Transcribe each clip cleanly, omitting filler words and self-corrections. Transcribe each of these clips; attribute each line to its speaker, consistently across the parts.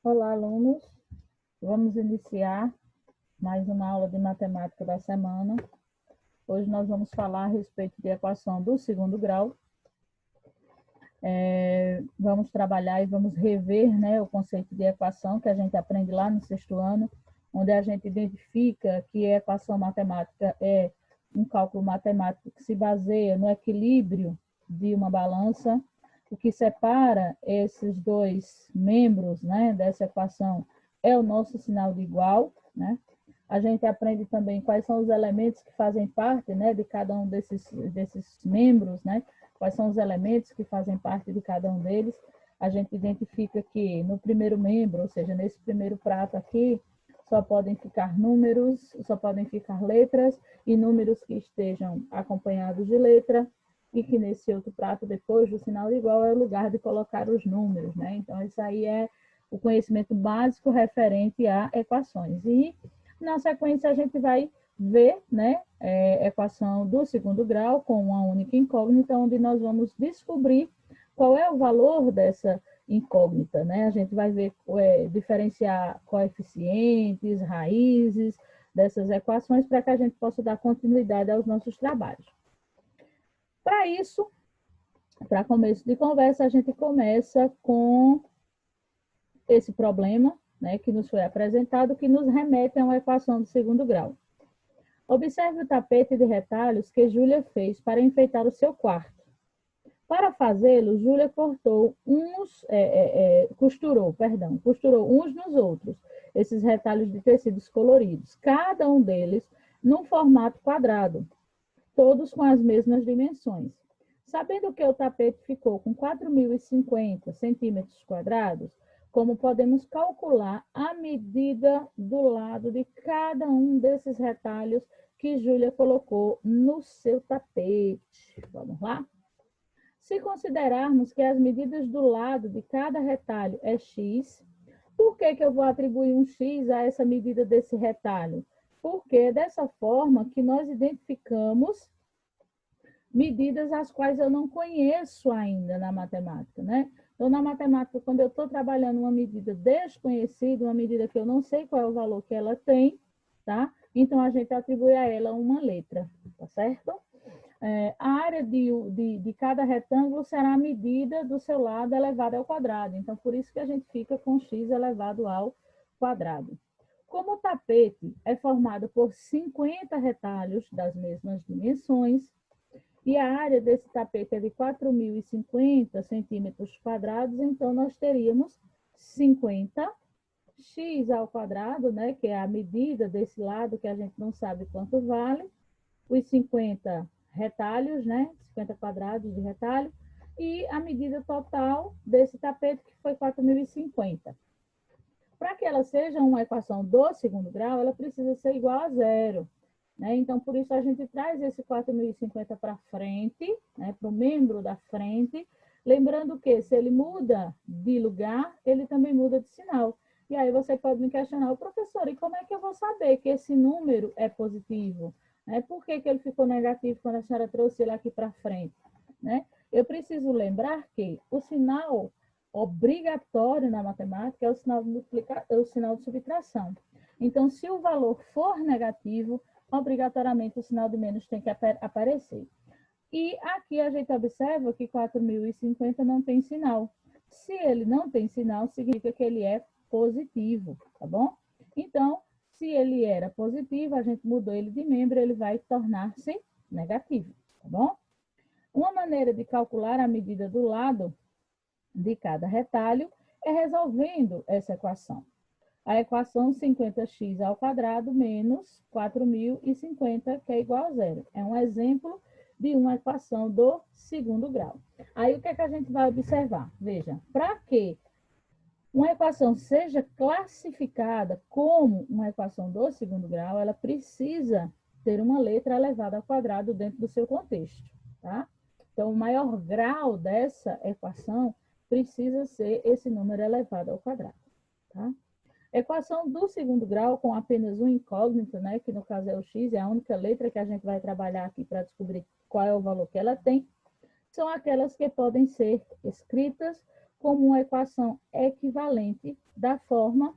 Speaker 1: Olá, alunos. Vamos iniciar mais uma aula de matemática da semana. Hoje nós vamos falar a respeito de equação do segundo grau. Vamos trabalhar e vamos rever, né, o conceito de equação que a gente aprende lá no sexto ano, onde a gente identifica que a equação matemática é um cálculo matemático que se baseia no equilíbrio de uma balança. O que separa esses dois membros, né, dessa equação é o nosso sinal de igual, né? A gente aprende também quais são os elementos que fazem parte, né, de cada um desses membros, né? Quais são os elementos que fazem parte de cada um deles. A gente identifica que no primeiro membro, ou seja, nesse primeiro prato aqui, só podem ficar números, só podem ficar letras e números que estejam acompanhados de letra, e que nesse outro prato, depois do sinal de igual, é o lugar de colocar os números, né? Então, isso aí é o conhecimento básico referente a equações. E, na sequência, a gente vai ver, né, equação do segundo grau com uma única incógnita, onde nós vamos descobrir qual é o valor dessa incógnita, né? A gente vai ver, diferenciar coeficientes, raízes dessas equações para que a gente possa dar continuidade aos nossos trabalhos. Para isso, para começo de conversa, a gente começa com esse problema, né, que nos foi apresentado, que nos remete a uma equação do segundo grau. Observe o tapete de retalhos que Júlia fez para enfeitar o seu quarto. Para fazê-lo, Júlia costurou uns nos outros, esses retalhos de tecidos coloridos, cada um deles num formato quadrado, todos com as mesmas dimensões. Sabendo que o tapete ficou com 4.050 centímetros quadrados, como podemos calcular a medida do lado de cada um desses retalhos que Júlia colocou no seu tapete? Vamos lá? Se considerarmos que as medidas do lado de cada retalho é x, por que eu vou atribuir um x a essa medida desse retalho? Porque é dessa forma que nós identificamos medidas as quais eu não conheço ainda na matemática, né? Então, na matemática, quando eu estou trabalhando uma medida desconhecida, uma medida que eu não sei qual é o valor que ela tem, tá? Então, a gente atribui a ela uma letra, tá certo? A área de cada retângulo será a medida do seu lado elevado ao quadrado. Então, por isso que a gente fica com x elevado ao quadrado. Como o tapete é formado por 50 retalhos das mesmas dimensões, e a área desse tapete é de 4.050 centímetros quadrados, então nós teríamos 50 x ao quadrado, né, que é a medida desse lado que a gente não sabe quanto vale, os 50 retalhos, né, 50 quadrados de retalho, e a medida total desse tapete, que foi 4.050. Para que ela seja uma equação do segundo grau, ela precisa ser igual a zero. Né? Então, por isso, a gente traz esse 4.050 para frente, né, para o membro da frente, lembrando que se ele muda de lugar, ele também muda de sinal. E aí você pode me questionar, professor, e como é que eu vou saber que esse número é positivo? Né? Por que ele ficou negativo quando a senhora trouxe ele aqui para frente? Né? Eu preciso lembrar que o sinal obrigatório na matemática é o sinal de é o sinal de subtração. Então, se o valor for negativo, obrigatoriamente o sinal de menos tem que aparecer. E aqui a gente observa que 4.050 não tem sinal. Se ele não tem sinal, significa que ele é positivo, tá bom? Então, se ele era positivo, a gente mudou ele de membro, ele vai tornar-se negativo, tá bom? Uma maneira de calcular a medida do lado de cada retalho é resolvendo essa equação. A equação 50x ao quadrado menos 4.050, que é igual a zero. É um exemplo de uma equação do segundo grau. Aí, o que é que a gente vai observar? Veja, para que uma equação seja classificada como uma equação do segundo grau, ela precisa ter uma letra elevada ao quadrado dentro do seu contexto, tá? Então, o maior grau dessa equação precisa ser esse número elevado ao quadrado, tá? Equação do segundo grau com apenas um incógnito, né, que no caso é o x, é a única letra que a gente vai trabalhar aqui para descobrir qual é o valor que ela tem, são aquelas que podem ser escritas como uma equação equivalente da forma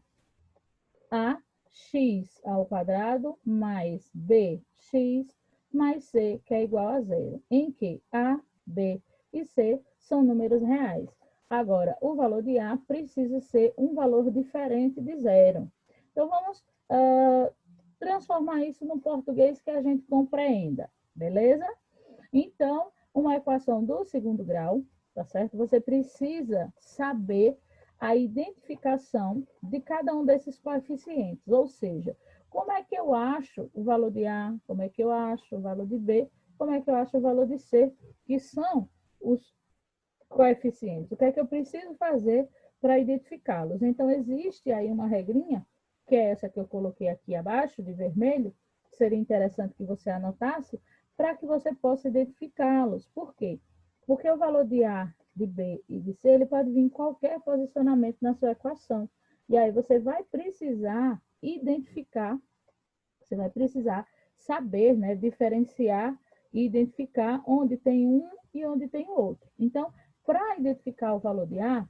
Speaker 1: ax ao quadrado mais bx mais c, que é igual a zero, em que a, b e c são números reais. Agora, o valor de a precisa ser um valor diferente de zero. Então, vamos transformar isso no português que a gente compreenda, beleza? Então, uma equação do segundo grau, tá certo? Você precisa saber a identificação de cada um desses coeficientes, ou seja, como é que eu acho o valor de A, como é que eu acho o valor de B, como é que eu acho o valor de C, que são os coeficientes. O que é que eu preciso fazer para identificá-los? Então, existe aí uma regrinha, que é essa que eu coloquei aqui abaixo, de vermelho, que seria interessante que você anotasse, para que você possa identificá-los. Por quê? Porque o valor de A, de B e de C, ele pode vir em qualquer posicionamento na sua equação. E aí você vai precisar identificar, você vai precisar saber, né, diferenciar e identificar onde tem um e onde tem o outro. Então, para identificar o valor de A,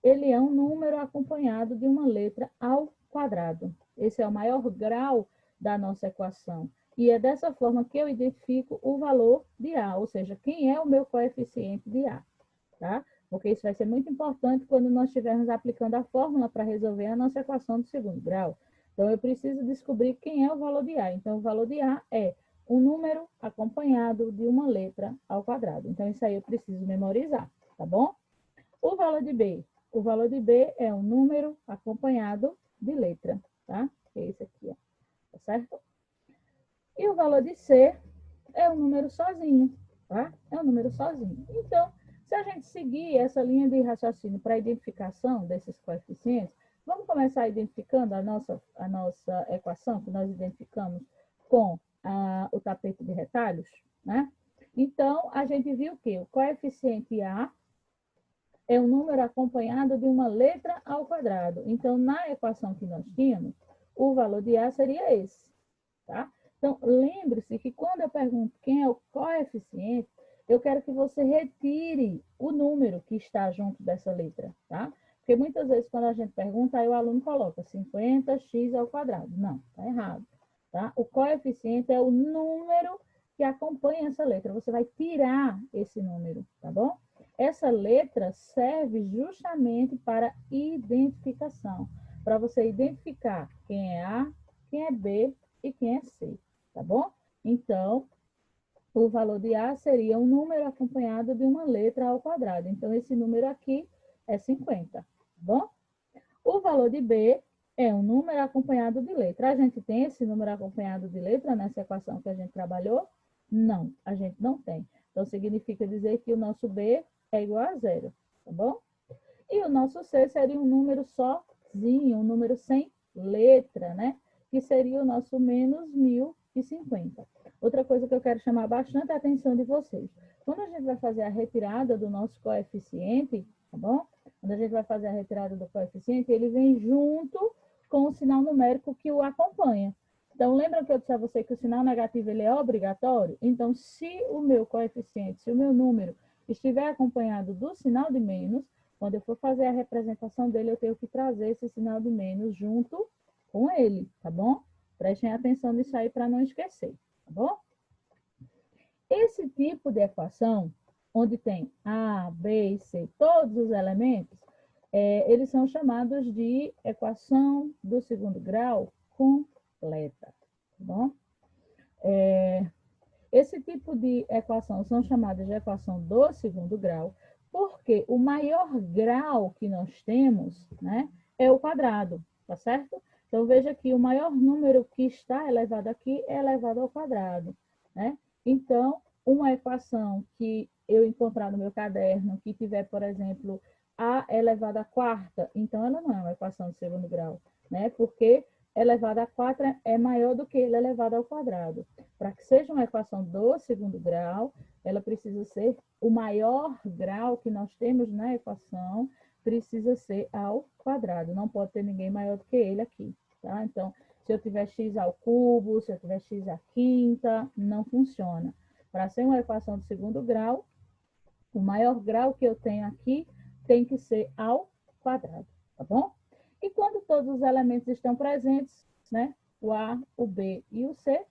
Speaker 1: ele é um número acompanhado de uma letra ao quadrado. Esse é o maior grau da nossa equação. E é dessa forma que eu identifico o valor de A, ou seja, quem é o meu coeficiente de A, tá? Porque isso vai ser muito importante quando nós estivermos aplicando a fórmula para resolver a nossa equação do segundo grau. Então, eu preciso descobrir quem é o valor de A. Então, o valor de A é um número acompanhado de uma letra ao quadrado. Então, isso aí eu preciso memorizar, tá bom? O valor de B. O valor de B é um número acompanhado de letra, tá? Que é esse aqui, ó. Tá certo? E o valor de C é um número sozinho, tá? É um número sozinho. Então, se a gente seguir essa linha de raciocínio para a identificação desses coeficientes, vamos começar identificando a nossa equação que nós identificamos com o tapete de retalhos, né? Então, a gente viu que o coeficiente A é um número acompanhado de uma letra ao quadrado. Então, na equação que nós tínhamos, o valor de A seria esse, tá? Então, lembre-se que quando eu pergunto quem é o coeficiente, eu quero que você retire o número que está junto dessa letra, tá? Porque muitas vezes quando a gente pergunta, aí o aluno coloca 50x ao quadrado. Não, tá errado, tá? O coeficiente é o número que acompanha essa letra. Você vai tirar esse número, tá bom? Essa letra serve justamente para identificação, para você identificar quem é A, quem é B e quem é C, tá bom? Então, o valor de A seria um número acompanhado de uma letra ao quadrado. Então, esse número aqui é 50, tá bom? O valor de B é um número acompanhado de letra. A gente tem esse número acompanhado de letra nessa equação que a gente trabalhou? Não, a gente não tem. Então, significa dizer que o nosso B é igual a zero, tá bom? E o nosso C seria um número sozinho, um número sem letra, né? Que seria o nosso menos 1050. Outra coisa que eu quero chamar bastante a atenção de vocês. Quando a gente vai fazer a retirada do nosso coeficiente, tá bom? Quando a gente vai fazer a retirada do coeficiente, ele vem junto com o sinal numérico que o acompanha. Então, lembra que eu disse a você que o sinal negativo ele é obrigatório? Então, se o meu coeficiente, se o meu número estiver acompanhado do sinal de menos, quando eu for fazer a representação dele, eu tenho que trazer esse sinal de menos junto com ele, tá bom? Prestem atenção nisso aí para não esquecer, tá bom? Esse tipo de equação, onde tem A, B e C, todos os elementos, eles são chamados de equação do segundo grau completa, tá bom? Esse tipo de equação são chamadas de equação do segundo grau, porque o maior grau que nós temos, né, é o quadrado, tá certo? Então, veja que o maior número que está elevado aqui é elevado ao quadrado, né? Então, uma equação que eu encontrar no meu caderno, que tiver, por exemplo, a elevado à quarta, então ela não é uma equação de segundo grau, né? Porque elevado a 4 é maior do que ele elevado ao quadrado. Para que seja uma equação do segundo grau, ela precisa ser o maior grau que nós temos na equação, precisa ser ao quadrado. Não pode ter ninguém maior do que ele aqui, tá? Então, se eu tiver x ao cubo, se eu tiver x à quinta, não funciona. Para ser uma equação de segundo grau, o maior grau que eu tenho aqui tem que ser ao quadrado, tá bom? E quando todos os elementos estão presentes, né, o A, o B e o C,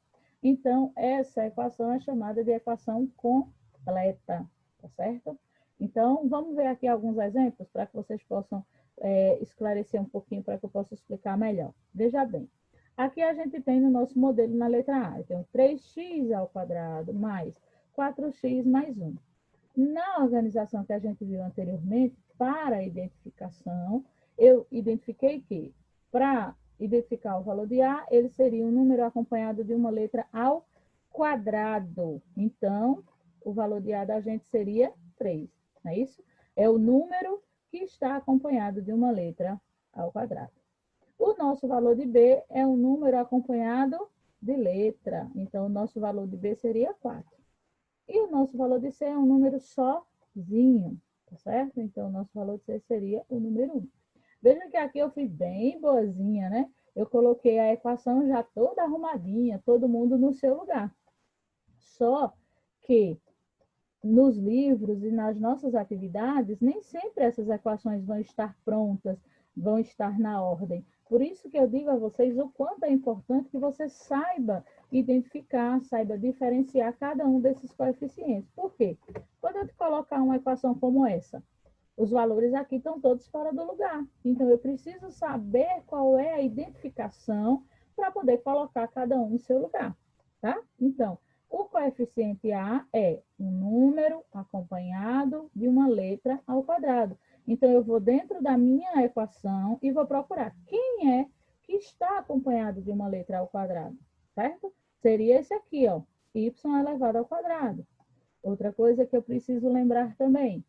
Speaker 1: então essa equação é chamada de equação completa, tá certo? Então, vamos ver aqui alguns exemplos para que vocês possam esclarecer um pouquinho, para que eu possa explicar melhor. Veja bem, aqui a gente tem no nosso modelo, na letra A, eu tenho 3x ao quadrado mais 4x mais 1. Na organização que a gente viu anteriormente, para a identificação, eu identifiquei que, para identificar o valor de A, ele seria um número acompanhado de uma letra ao quadrado. Então, o valor de A da gente seria 3, não é isso? É o número que está acompanhado de uma letra ao quadrado. O nosso valor de B é um número acompanhado de letra. Então, o nosso valor de B seria 4. E o nosso valor de C é um número sozinho, tá certo? Então, o nosso valor de C seria o número 1. Veja que aqui eu fui bem boazinha, né? Eu coloquei a equação já toda arrumadinha, todo mundo no seu lugar. Só que nos livros e nas nossas atividades, nem sempre essas equações vão estar prontas, vão estar na ordem. Por isso que eu digo a vocês o quanto é importante que você saiba identificar, saiba diferenciar cada um desses coeficientes. Por quê? Quando eu te colocar uma equação como essa, os valores aqui estão todos fora do lugar. Então, eu preciso saber qual é a identificação para poder colocar cada um no seu lugar, tá? Então, o coeficiente A é um número acompanhado de uma letra ao quadrado. Então, eu vou dentro da minha equação e vou procurar quem é que está acompanhado de uma letra ao quadrado, certo? Seria esse aqui, ó, y elevado ao quadrado. Outra coisa que eu preciso lembrar também,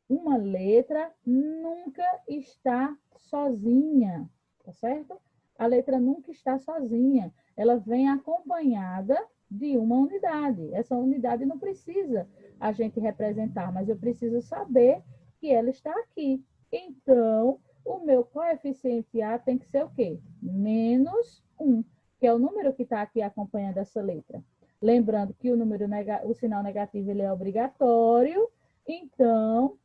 Speaker 1: uma letra nunca está sozinha, tá certo? A letra nunca está sozinha. Ela vem acompanhada de uma unidade. Essa unidade não precisa a gente representar, mas eu preciso saber que ela está aqui. Então, o meu coeficiente A tem que ser o quê? Menos 1, que é o número que está aqui acompanhando essa letra. Lembrando que o sinal negativo ele é obrigatório, então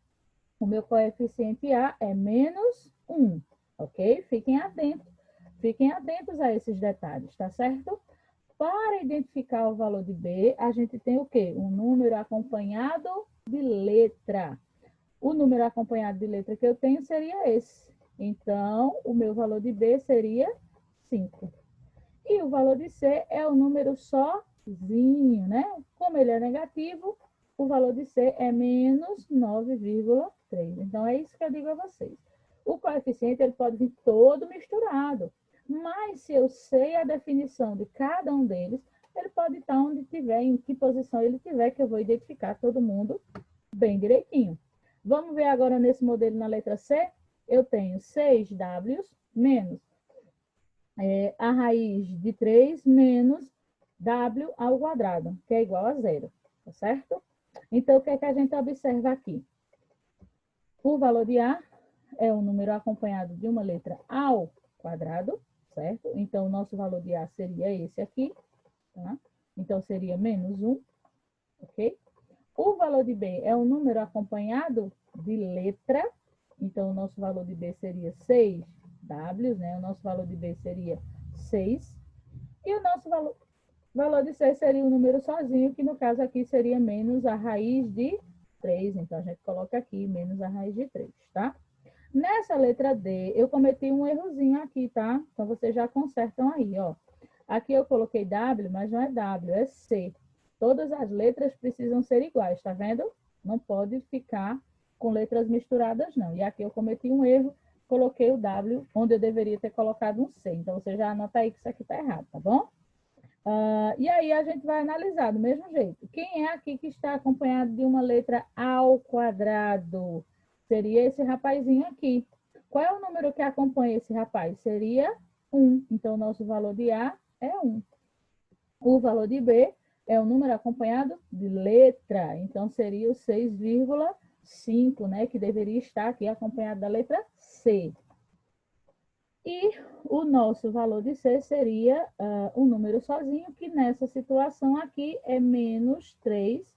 Speaker 1: o meu coeficiente A é menos 1, ok? Fiquem atentos a esses detalhes, tá certo? Para identificar o valor de B, a gente tem o quê? Um número acompanhado de letra. O número acompanhado de letra que eu tenho seria esse. Então, o meu valor de B seria 5. E o valor de C é o número sozinho, né? Como ele é negativo, o valor de C é menos 9,3. Então, é isso que eu digo a vocês. O coeficiente ele pode vir todo misturado, mas se eu sei a definição de cada um deles, ele pode estar onde tiver, em que posição ele tiver, que eu vou identificar todo mundo bem direitinho. Vamos ver agora nesse modelo na letra C? Eu tenho 6W menos a raiz de 3 menos W ao quadrado, que é igual a 0, tá certo? Então, o que é que a gente observa aqui? O valor de A é um número acompanhado de uma letra ao quadrado, certo? Então, o nosso valor de A seria esse aqui, tá? Então, seria menos 1, ok? O valor de B é um número acompanhado de letra, então, o nosso valor de B seria 6W, né? O nosso valor de B seria 6. E o nosso valor de C seria um número sozinho, que no caso aqui seria menos a raiz de 3. Então, a gente coloca aqui menos a raiz de 3, tá? Nessa letra D, eu cometi um errozinho aqui, tá? Então, vocês já consertam aí, ó. Aqui eu coloquei W, mas não é W, é C. Todas as letras precisam ser iguais, tá vendo? Não pode ficar com letras misturadas, não. E aqui eu cometi um erro, coloquei o W onde eu deveria ter colocado um C. Então, você já anota aí que isso aqui tá errado, tá bom? E aí a gente vai analisar do mesmo jeito. Quem é aqui que está acompanhado de uma letra ao quadrado? Seria esse rapazinho aqui. Qual é o número que acompanha esse rapaz? Seria 1. Então, o nosso valor de A é 1. O valor de B é um número acompanhado de letra. Então, seria o 6,5, né? Que deveria estar aqui acompanhado da letra C. E o nosso valor de C seria um número sozinho, que nessa situação aqui é menos 3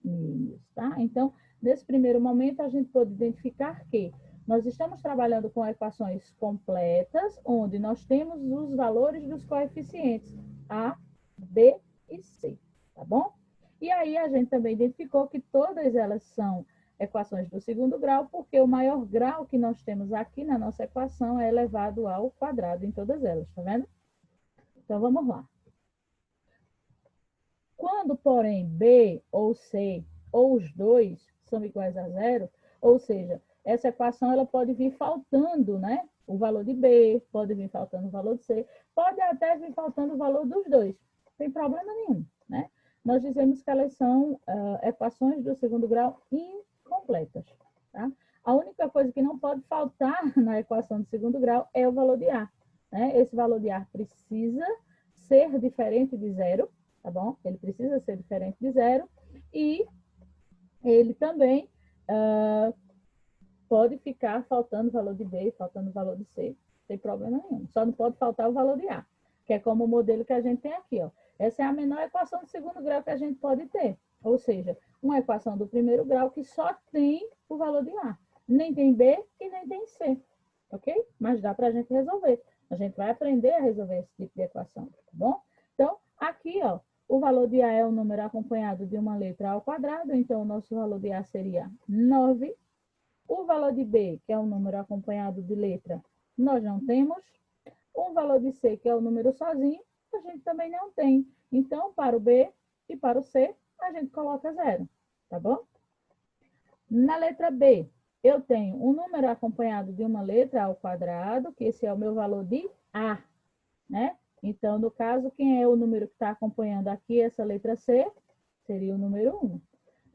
Speaker 1: milhos, tá? Então, Nesse primeiro momento, a gente pode identificar que nós estamos trabalhando com equações completas, onde nós temos os valores dos coeficientes A, B e C, tá bom? E aí a gente também identificou que todas elas são equações do segundo grau, porque o maior grau que nós temos aqui na nossa equação é elevado ao quadrado em todas elas, tá vendo? Então, vamos lá. Quando, porém, B ou C ou os dois são iguais a zero, ou seja, essa equação ela pode vir faltando, né? O valor de B, pode vir faltando o valor de C, pode até vir faltando o valor dos dois. Não tem problema nenhum, né? Nós dizemos que elas são equações do segundo grau incompletas, tá? A única coisa que não pode faltar na equação do segundo grau é o valor de A, né? Esse valor de A precisa ser diferente de zero, tá bom? Ele precisa ser diferente de zero e ele também pode ficar faltando o valor de B, faltando o valor de C, não tem problema nenhum. Só não pode faltar o valor de A, que é como o modelo que a gente tem aqui, ó. Essa é a menor equação do segundo grau que a gente pode ter, ou seja, uma equação do primeiro grau que só tem o valor de A. Nem tem B e nem tem C, ok? Mas dá para a gente resolver. A gente vai aprender a resolver esse tipo de equação, tá bom? Então, aqui, ó, o valor de A é um número acompanhado de uma letra ao quadrado, então o nosso valor de A seria 9. O valor de B, que é um número acompanhado de letra, nós não temos. O valor de C, que é o número sozinho, a gente também não tem. Então, para o B e para o C, a gente coloca 0, tá bom? Na letra B, eu tenho um número acompanhado de uma letra ao quadrado, que esse é o meu valor de A, né? Então, no caso, quem é o número que está acompanhando aqui essa letra C? Seria o número 1.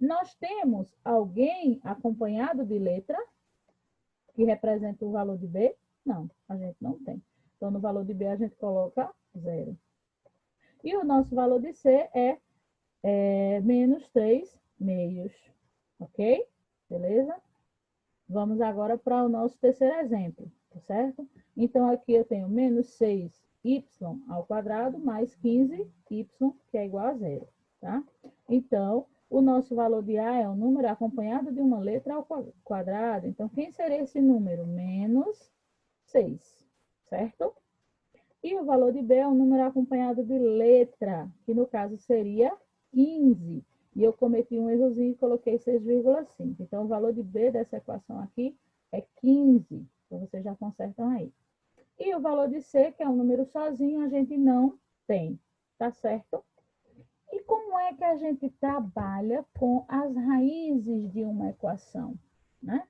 Speaker 1: Nós temos alguém acompanhado de letra que representa o valor de B? Não, a gente não tem. Então, no valor de B, a gente coloca 0. E o nosso valor de C é menos 3 meios. Ok? Beleza? Vamos agora para o nosso terceiro exemplo, tá certo? Então, aqui eu tenho menos 6y ao quadrado mais 15y, que é igual a 0, tá? Então, o nosso valor de A é um número acompanhado de uma letra ao quadrado. Então, quem seria esse número? Menos 6, certo? E o valor de B é um número acompanhado de letra, que no caso seria 15. E eu cometi um errozinho e coloquei 6,5. Então, o valor de B dessa equação aqui é 15. Então, vocês já consertam aí. E o valor de C, que é um número sozinho, a gente não tem. Tá certo? E como é que a gente trabalha com as raízes de uma equação, né?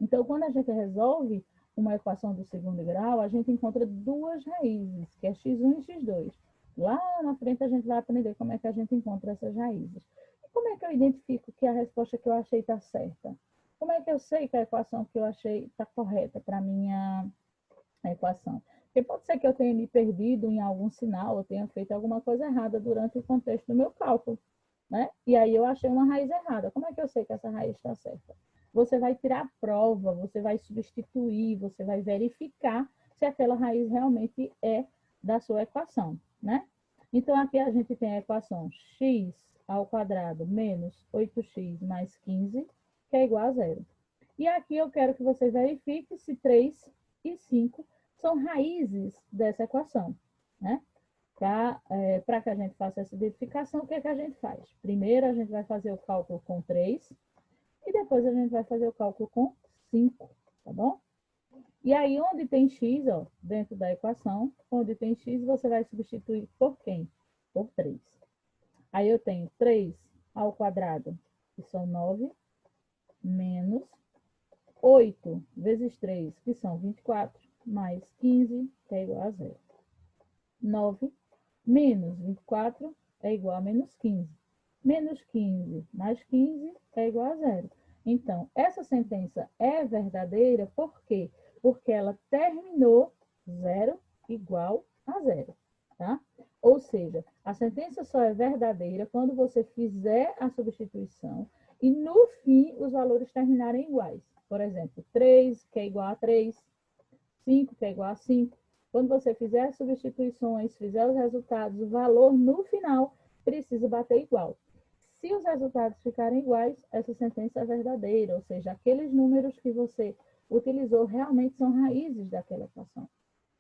Speaker 1: Então, quando a gente resolve uma equação do segundo grau, a gente encontra duas raízes, que é x1 e x2. Lá na frente a gente vai aprender como é que a gente encontra essas raízes. E como é que eu identifico que a resposta que eu achei está certa? Como é que eu sei que a equação que eu achei está correta para a minha equação? Porque pode ser que eu tenha me perdido em algum sinal, eu tenha feito alguma coisa errada durante o contexto do meu cálculo, né? E aí eu achei uma raiz errada. Como é que eu sei que essa raiz está certa? Você vai tirar a prova, você vai substituir, você vai verificar se aquela raiz realmente é da sua equação, né? Então, aqui a gente tem a equação x ao quadrado menos 8x mais 15, que é igual a 0. E aqui eu quero que você verifique se 3 e 5 são raízes dessa equação, né? Para que a gente faça essa identificação, o que é que a gente faz? Primeiro, a gente vai fazer o cálculo com 3 e depois a gente vai fazer o cálculo com 5, tá bom? E aí, onde tem x, ó, dentro da equação, onde tem x, você vai substituir por quem? Por 3. Aí eu tenho 3 ao quadrado, que são 9, menos 8 vezes 3, que são 24, mais 15, que é igual a 0. 9 menos 24 é igual a menos 15. Menos 15 mais 15 é igual a 0. Então, essa sentença é verdadeira, por quê? Porque ela terminou 0 igual a 0, tá? Ou seja, a sentença só é verdadeira quando você fizer a substituição e, no fim, os valores terminarem iguais. Por exemplo, 3, que é igual a 3, 5, que é igual a 5. Quando você fizer as substituições, fizer os resultados, o valor no final precisa bater igual. Se os resultados ficarem iguais, essa sentença é verdadeira, ou seja, aqueles números que você utilizou realmente são raízes daquela equação.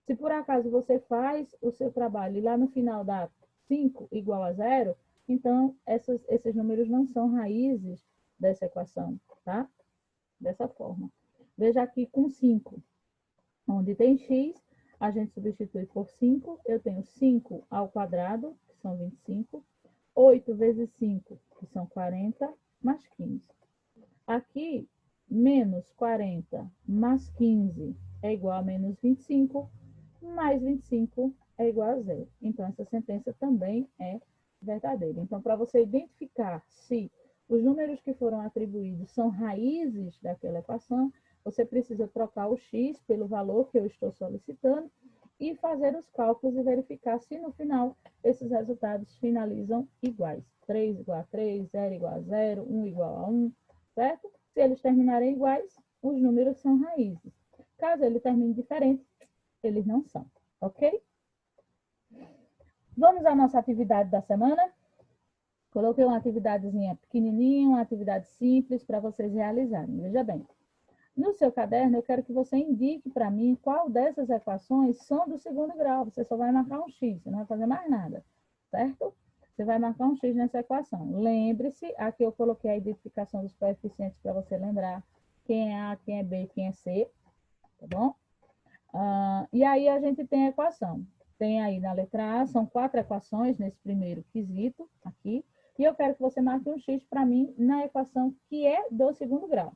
Speaker 1: Se por acaso você faz o seu trabalho e lá no final dá 5 igual a 0, então esses números não são raízes dessa equação, tá? Dessa forma. Veja aqui com 5, onde tem x, a gente substitui por 5, eu tenho 5 ao quadrado, que são 25, 8 vezes 5, que são 40, mais 15. Aqui, menos 40 mais 15 é igual a menos 25, mais 25 é igual a 0. Então, essa sentença também é verdadeira. Então, para você identificar se os números que foram atribuídos são raízes daquela equação, você precisa trocar o x pelo valor que eu estou solicitando e fazer os cálculos e verificar se no final esses resultados finalizam iguais. 3 igual a 3, 0 igual a 0, 1 igual a 1, certo? Se eles terminarem iguais, os números são raízes. Caso ele termine diferente, eles não são, ok? Vamos à nossa atividade da semana? Coloquei uma atividadezinha pequenininha, uma atividade simples para vocês realizarem. Veja bem, no seu caderno eu quero que você indique para mim qual dessas equações são do segundo grau. Você só vai marcar um X, você não vai fazer mais nada, certo? Você vai marcar um X nessa equação. Lembre-se, aqui eu coloquei a identificação dos coeficientes para você lembrar quem é A, quem é B, quem é C, tá bom? E aí a gente tem a equação. Tem aí na letra A, são 4 equações nesse primeiro quesito aqui, e eu quero que você marque um X para mim na equação que é do segundo grau.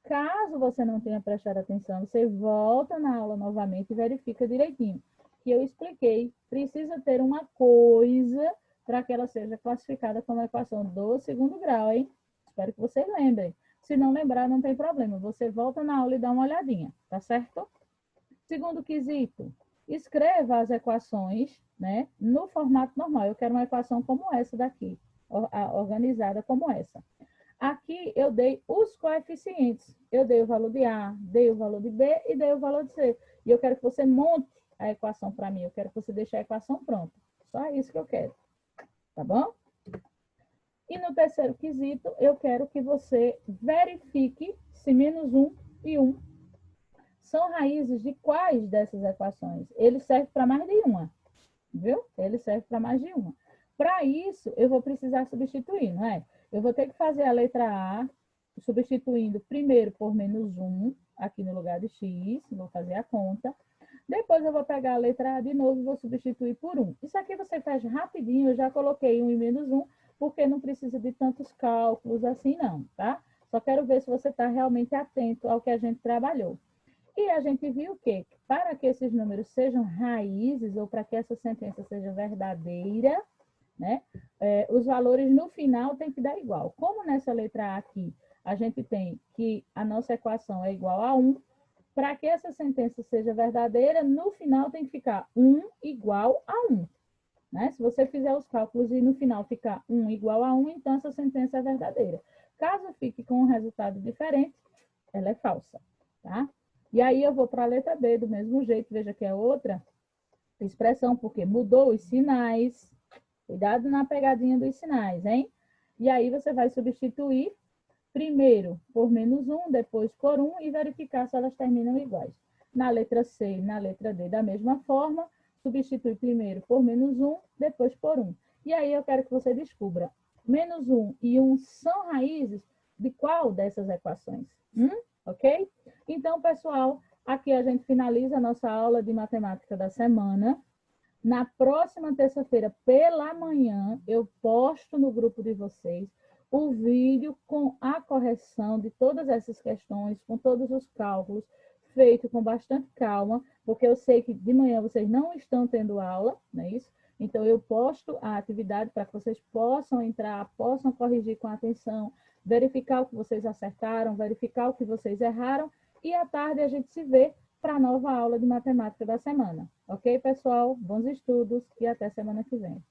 Speaker 1: Caso você não tenha prestado atenção, você volta na aula novamente e verifica direitinho. Que eu expliquei, precisa ter uma coisa para que ela seja classificada como equação do segundo grau, hein? Espero que vocês lembrem. Se não lembrar, não tem problema. Você volta na aula e dá uma olhadinha, tá certo? Segundo quesito, escreva as equações, né, no formato normal. Eu quero uma equação como essa daqui, organizada como essa. Aqui eu dei os coeficientes. Eu dei o valor de A, dei o valor de B e dei o valor de C. E eu quero que você monte a equação para mim. Eu quero que você deixe a equação pronta. Só isso que eu quero. Tá bom? E no terceiro quesito, eu quero que você verifique se menos 1 e 1 são raízes de quais dessas equações? Ele serve para mais de uma, viu? Ele serve para mais de uma. Para isso, eu vou precisar substituir, não é? Eu vou ter que fazer a letra A, substituindo primeiro por menos 1, aqui no lugar de x, vou fazer a conta. Depois eu vou pegar a letra A de novo e vou substituir por 1. Isso aqui você faz rapidinho, eu já coloquei 1 e menos 1, porque não precisa de tantos cálculos assim não, tá? Só quero ver se você está realmente atento ao que a gente trabalhou. E a gente viu que, para que esses números sejam raízes, ou para que essa sentença seja verdadeira, né, os valores no final têm que dar igual. Como nessa letra A aqui, a gente tem que a nossa equação é igual a 1, para que essa sentença seja verdadeira, no final tem que ficar 1 igual a 1. Né? Se você fizer os cálculos e no final ficar 1 igual a 1, então essa sentença é verdadeira. Caso fique com um resultado diferente, ela é falsa, tá? E aí eu vou para a letra B do mesmo jeito, veja que é outra expressão, porque mudou os sinais. Cuidado na pegadinha dos sinais, hein? E aí você vai substituir primeiro por menos 1, depois por 1 e verificar se elas terminam iguais. Na letra C e na letra D, da mesma forma, substitui primeiro por menos 1, depois por 1. E aí eu quero que você descubra, menos 1 e 1 são raízes de qual dessas equações? Ok? Então, pessoal, aqui a gente finaliza a nossa aula de matemática da semana. Na próxima terça-feira, pela manhã, eu posto no grupo de vocês o vídeo com a correção de todas essas questões, com todos os cálculos, feito com bastante calma, porque eu sei que de manhã vocês não estão tendo aula, não é isso? Então, eu posto a atividade para que vocês possam entrar, possam corrigir com atenção, verificar o que vocês acertaram, verificar o que vocês erraram, e à tarde a gente se vê para a nova aula de matemática da semana. Ok, pessoal? Bons estudos e até semana que vem.